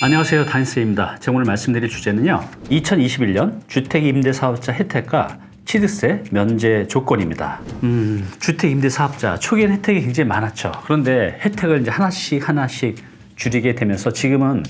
안녕하세요, 다인스입니다. 제가 오늘 말씀드릴 주제는요, 2021년 주택임대사업자 혜택과 취득세 면제 조건입니다. 주택임대사업자 초기엔 혜택이 굉장히 많았죠. 그런데 혜택을 이제 하나씩 줄이게 되면서 지금은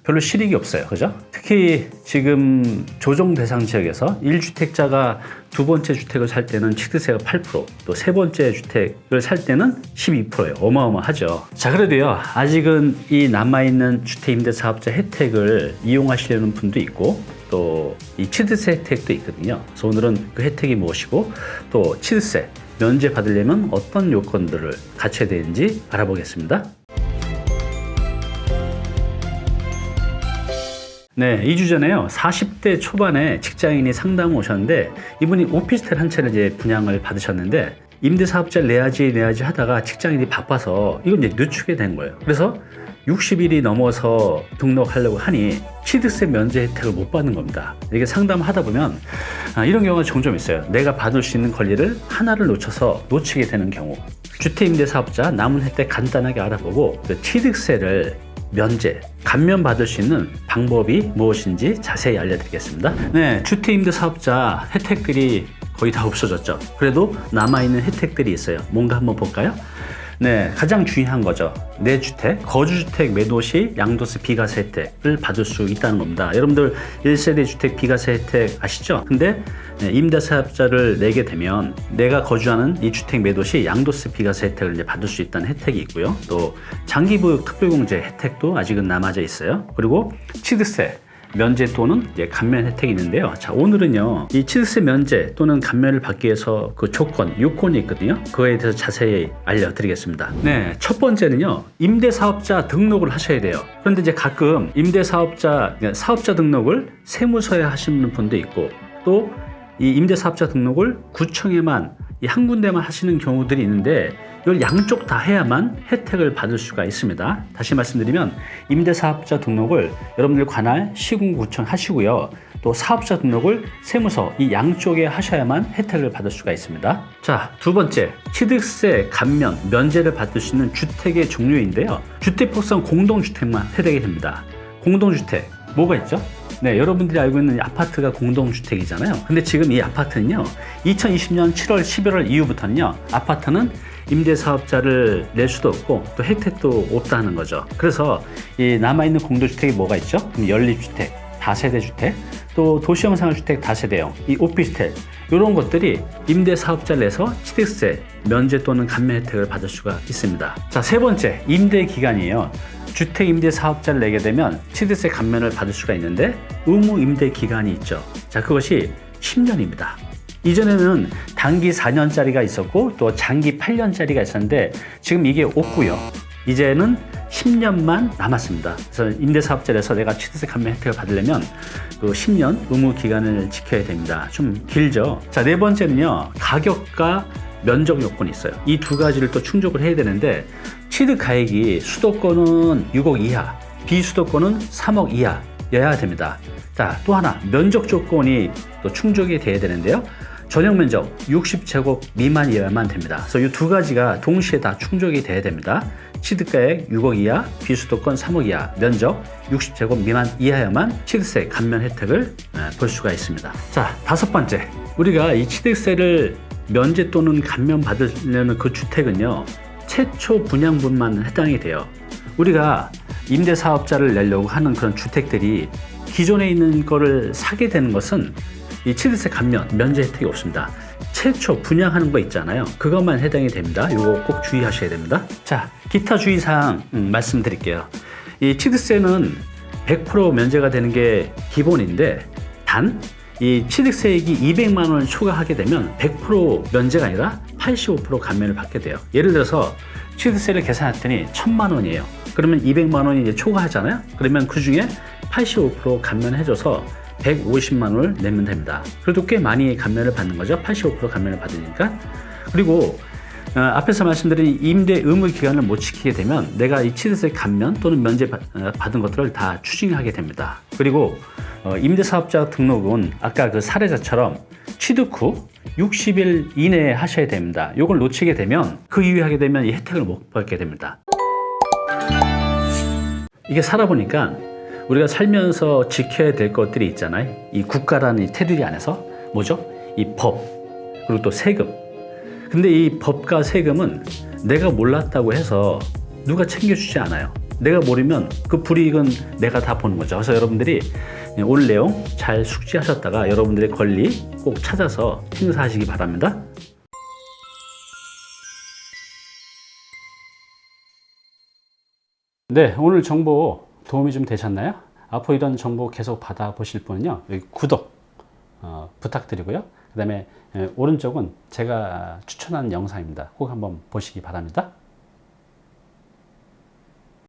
별로 실익이 없어요. 그죠? 특히 지금 조정 대상 지역에서 1주택자가 두 번째 주택을 살 때는 취득세가 8%, 또 세 번째 주택을 살 때는 12%예요. 어마어마하죠. 자, 그래도요, 아직은 이 남아있는 주택임대사업자 혜택을 이용하시려는 분도 있고, 또 이 취득세 혜택도 있거든요. 그래서 오늘은 그 혜택이 무엇이고, 또 취득세 면제 받으려면 어떤 요건들을 갖춰야 되는지 알아보겠습니다. 네, 2주 전에요. 40대 초반에 직장인이 상담 오셨는데 이분이 오피스텔 한 채를 이제 분양을 받으셨는데 임대사업자를 내야지 하다가 직장인이 바빠서 이걸 이제 늦추게 된 거예요. 그래서 60일이 넘어서 등록하려고 하니 취득세 면제 혜택을 못 받는 겁니다. 이게 상담하다 보면 이런 경우가 종종 있어요. 내가 받을 수 있는 권리를 하나를 놓치게 되는 경우. 주택임대사업자 남은 혜택 간단하게 알아보고 취득세를 면제, 감면받을 수 있는 방법이 무엇인지 자세히 알려드리겠습니다. 네, 주택임대사업자 혜택들이 거의 다 없어졌죠. 그래도 남아있는 혜택들이 있어요. 뭔가 한번 볼까요? 네, 가장 중요한 거죠. 내 주택, 거주주택 매도 시 양도세 비과세 혜택을 받을 수 있다는 겁니다. 여러분들 1세대 주택 비과세 혜택 아시죠? 근데 임대사업자를 내게 되면 내가 거주하는 이 주택 매도 시 양도세 비과세 혜택을 이제 받을 수 있다는 혜택이 있고요. 또 장기보육 특별공제 혜택도 아직은 남아져 있어요. 그리고 취득세 면제 또는 이제 감면 혜택이 있는데요. 자, 오늘은요, 이 취득세 면제 또는 감면을 받기 위해서 그 조건, 요건이 있거든요. 그거에 대해서 자세히 알려드리겠습니다. 네, 첫 번째는요, 임대사업자 등록을 하셔야 돼요. 그런데 이제 가끔 사업자 등록을 세무서에 하시는 분도 있고, 또 이 임대사업자 등록을 구청에만 한 군데만 하시는 경우들이 있는데 이걸 양쪽 다 해야만 혜택을 받을 수가 있습니다. 다시 말씀드리면 임대사업자 등록을 여러분들 관할 시군구청 하시고요. 또 사업자 등록을 세무서 이 양쪽에 하셔야만 혜택을 받을 수가 있습니다. 자, 두 번째, 취득세 감면, 면제를 받을 수 있는 주택의 종류인데요. 주택법상 공동주택만 혜택이 됩니다. 공동주택, 뭐가 있죠? 네, 여러분들이 알고 있는 아파트가 공동주택이잖아요. 근데 지금 이 아파트는요, 2020년 7월, 11월 이후부터는요, 아파트는 임대사업자를 낼 수도 없고 또 혜택도 없다는 거죠. 그래서 이 남아있는 공동주택이 뭐가 있죠? 연립주택, 다세대주택, 또 도시형상주택 다세대형, 이 오피스텔, 이런 것들이 임대사업자를 내서 취득세 면제 또는 감면 혜택을 받을 수가 있습니다. 자, 세 번째, 임대기간이에요. 주택임대사업자를 내게 되면 취득세 감면을 받을 수가 있는데 의무 임대기간이 있죠. 자, 그것이 10년입니다. 이전에는 단기 4년짜리가 있었고 또 장기 8년짜리가 있었는데 지금 이게 없고요. 이제는 10년만 남았습니다. 그래서 임대사업자에서 내가 취득세 감면 혜택을 받으려면 그 10년 의무 기간을 지켜야 됩니다. 좀 길죠. 자, 네 번째는요, 가격과 면적 요건이 있어요. 이 두 가지를 또 충족을 해야 되는데 취득 가액이 수도권은 6억 이하, 비수도권은 3억 이하여야 됩니다. 자, 또 하나 면적 조건이 또 충족이 돼야 되는데요. 전용 면적 60제곱 미만이어야만 됩니다. 그래서 이 두 가지가 동시에 다 충족이 돼야 됩니다. 취득가액 6억 이하, 비수도권 3억 이하, 면적 60제곱 미만 이하여만 취득세 감면 혜택을 볼 수가 있습니다. 자, 다섯 번째, 우리가 이 취득세를 면제 또는 감면 받으려는 그 주택은요, 최초 분양분만 해당이 돼요. 우리가 임대사업자를 내려고 하는 그런 주택들이 기존에 있는 거를 사게 되는 것은 이 취득세 감면, 면제 혜택이 없습니다. 최초 분양하는 거 있잖아요. 그것만 해당이 됩니다. 이거 꼭 주의하셔야 됩니다. 자, 기타 주의사항 말씀드릴게요. 이 취득세는 100% 면제가 되는 게 기본인데 단 이 취득세액이 200만 원을 초과하게 되면 100% 면제가 아니라 85% 감면을 받게 돼요. 예를 들어서 취득세를 계산했더니 1000만 원이에요. 그러면 200만 원이 이제 초과하잖아요. 그러면 그 중에 85% 감면해줘서 150만 원을 내면 됩니다. 그래도 꽤 많이 감면을 받는 거죠. 85% 감면을 받으니까. 그리고 앞에서 말씀드린 임대 의무 기간을 못 지키게 되면 내가 이 취득세 감면 또는 면제 받은 것들을 다 추징하게 됩니다. 그리고 임대사업자 등록은 아까 그 사례자처럼 취득 후 60일 이내에 하셔야 됩니다. 이걸 놓치게 되면 그 이후에 하게 되면 이 혜택을 못 받게 됩니다. 이게 살아보니까 우리가 살면서 지켜야 될 것들이 있잖아요. 이 국가라는 이 테두리 안에서 뭐죠? 이 법, 그리고 또 세금. 근데 이 법과 세금은 내가 몰랐다고 해서 누가 챙겨주지 않아요. 내가 모르면 그 불이익은 내가 다 보는 거죠. 그래서 여러분들이 오늘 내용 잘 숙지하셨다가 여러분들의 권리 꼭 찾아서 행사하시기 바랍니다. 네, 오늘 정보 도움이 좀 되셨나요? 앞으로 이런 정보 계속 받아보실 분은요, 여기 구독 부탁드리고요. 그 다음에 오른쪽은 제가 추천하는 영상입니다. 꼭 한번 보시기 바랍니다.